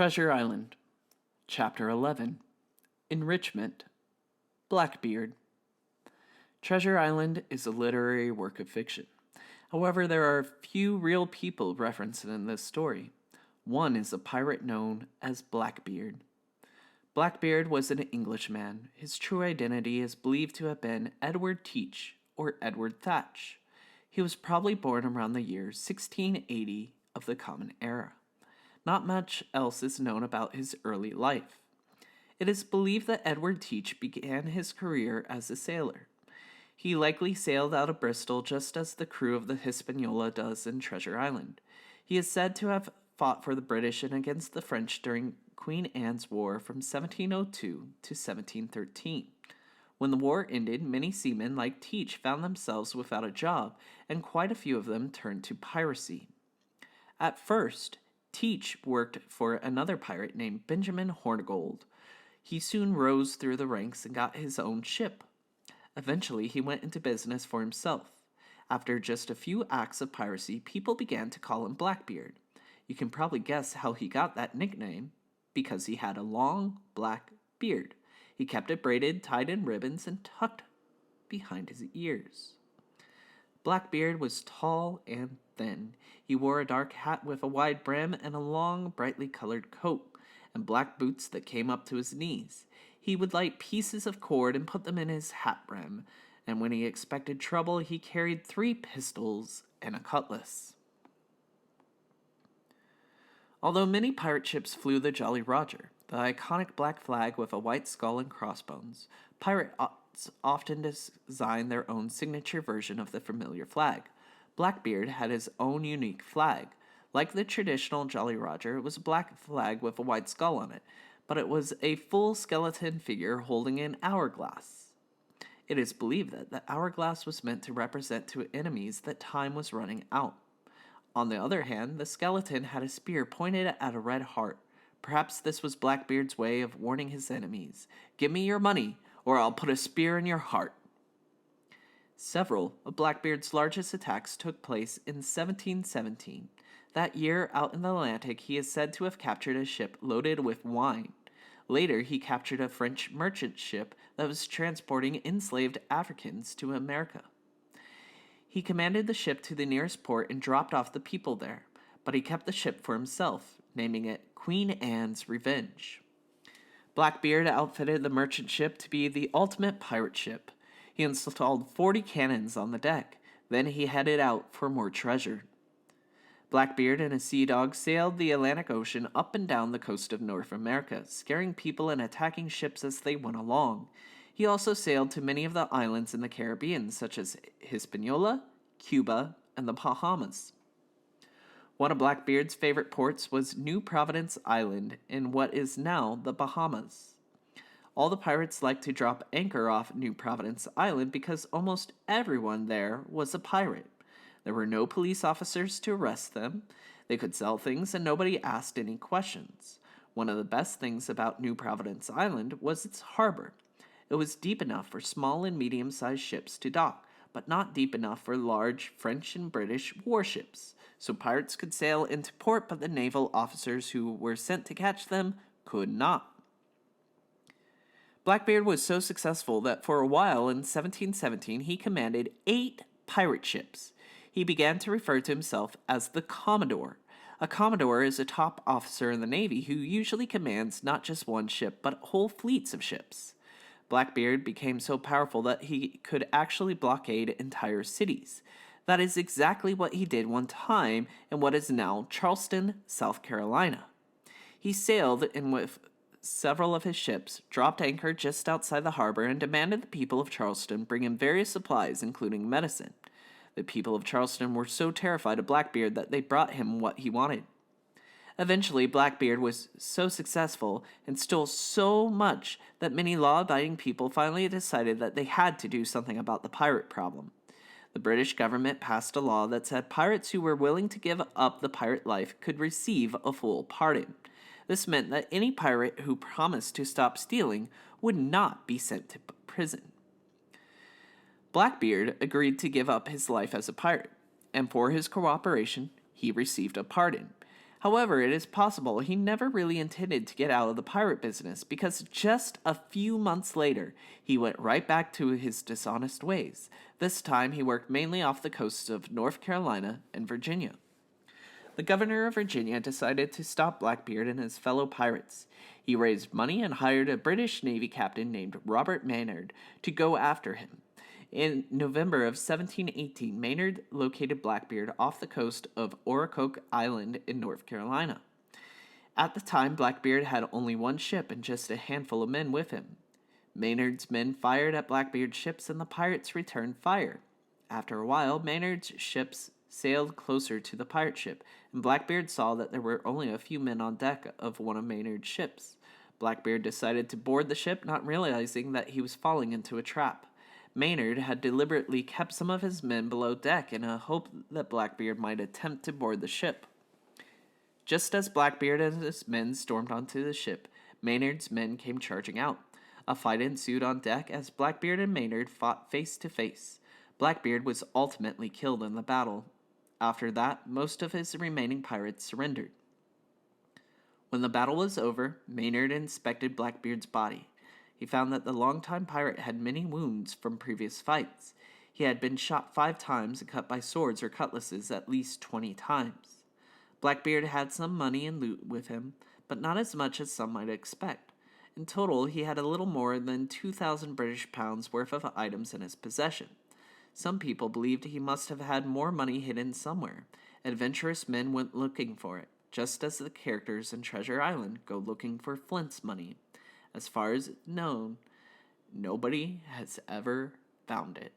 Treasure Island, Chapter 11, Enrichment, Blackbeard. Treasure Island is a literary work of fiction. However, there are few real people referenced in this story. One is a pirate known as Blackbeard. Blackbeard was an Englishman. His true identity is believed to have been Edward Teach or Edward Thatch. He was probably born around the year 1680 of the Common Era. Not much else is known about his early life. It is believed that Edward Teach began his career as a sailor. He likely sailed out of Bristol just as the crew of the Hispaniola does in Treasure Island. He is said to have fought for the British and against the French during Queen Anne's War from 1702 to 1713. When the war ended, many seamen like Teach found themselves without a job, and quite a few of them turned to piracy. At first, Teach worked for another pirate named Benjamin Hornigold. He soon rose through the ranks and got his own ship. Eventually, he went into business for himself. After just a few acts of piracy, people began to call him Blackbeard. You can probably guess how he got that nickname, because he had a long, black beard. He kept it braided, tied in ribbons, and tucked behind his ears. Blackbeard was tall and thin. He wore a dark hat with a wide brim and a long, brightly colored coat, and black boots that came up to his knees. He would light pieces of cord and put them in his hat brim, and when he expected trouble, he carried 3 pistols and a cutlass. Although many pirate ships flew the Jolly Roger, the iconic black flag with a white skull and crossbones, pirates often design their own signature version of the familiar flag. Blackbeard had his own unique flag. Like the traditional Jolly Roger, it was a black flag with a white skull on it, but it was a full skeleton figure holding an hourglass. It is believed that the hourglass was meant to represent to enemies that time was running out. On the other hand, the skeleton had a spear pointed at a red heart. Perhaps this was Blackbeard's way of warning his enemies. "Give me your money, or I'll put a spear in your heart." Several of Blackbeard's largest attacks took place in 1717. That year, out in the Atlantic, he is said to have captured a ship loaded with wine. Later, he captured a French merchant ship that was transporting enslaved Africans to America. He commanded the ship to the nearest port and dropped off the people there, but he kept the ship for himself, naming it Queen Anne's Revenge. Blackbeard outfitted the merchant ship to be the ultimate pirate ship. He installed 40 cannons on the deck. Then he headed out for more treasure. Blackbeard and a sea dog sailed the Atlantic Ocean up and down the coast of North America, scaring people and attacking ships as they went along. He also sailed to many of the islands in the Caribbean, such as Hispaniola, Cuba, and the Bahamas. One of Blackbeard's favorite ports was New Providence Island in what is now the Bahamas. All the pirates liked to drop anchor off New Providence Island because almost everyone there was a pirate. There were no police officers to arrest them. They could sell things and nobody asked any questions. One of the best things about New Providence Island was its harbor. It was deep enough for small and medium-sized ships to dock, but not deep enough for large French and British warships. So pirates could sail into port, but the naval officers who were sent to catch them could not. Blackbeard was so successful that for a while in 1717 he commanded 8 pirate ships. He began to refer to himself as the Commodore. A Commodore is a top officer in the Navy who usually commands not just one ship, but whole fleets of ships. Blackbeard became so powerful that he could actually blockade entire cities. That is exactly what he did one time in what is now Charleston, South Carolina. He sailed in with several of his ships, dropped anchor just outside the harbor, and demanded the people of Charleston bring him various supplies, including medicine. The people of Charleston were so terrified of Blackbeard that they brought him what he wanted. Eventually, Blackbeard was so successful and stole so much that many law-abiding people finally decided that they had to do something about the pirate problem. The British government passed a law that said pirates who were willing to give up the pirate life could receive a full pardon. This meant that any pirate who promised to stop stealing would not be sent to prison. Blackbeard agreed to give up his life as a pirate, and for his cooperation, he received a pardon. However, it is possible he never really intended to get out of the pirate business because just a few months later, he went right back to his dishonest ways. This time, he worked mainly off the coasts of North Carolina and Virginia. The governor of Virginia decided to stop Blackbeard and his fellow pirates. He raised money and hired a British Navy captain named Robert Maynard to go after him. In November of 1718, Maynard located Blackbeard off the coast of Oracoke Island in North Carolina. At the time, Blackbeard had only one ship and just a handful of men with him. Maynard's men fired at Blackbeard's ships and the pirates returned fire. After a while, Maynard's ships sailed closer to the pirate ship, and Blackbeard saw that there were only a few men on deck of one of Maynard's ships. Blackbeard decided to board the ship, not realizing that he was falling into a trap. Maynard had deliberately kept some of his men below deck in a hope that Blackbeard might attempt to board the ship. Just as Blackbeard and his men stormed onto the ship, Maynard's men came charging out. A fight ensued on deck as Blackbeard and Maynard fought face to face. Blackbeard was ultimately killed in the battle. After that, most of his remaining pirates surrendered. When the battle was over, Maynard inspected Blackbeard's body. He found that the longtime pirate had many wounds from previous fights. He had been shot 5 times and cut by swords or cutlasses at least 20 times. Blackbeard had some money and loot with him, but not as much as some might expect. In total, he had a little more than 2,000 British pounds worth of items in his possession. Some people believed he must have had more money hidden somewhere. Adventurous men went looking for it, just as the characters in Treasure Island go looking for Flint's money. As far as known, nobody has ever found it.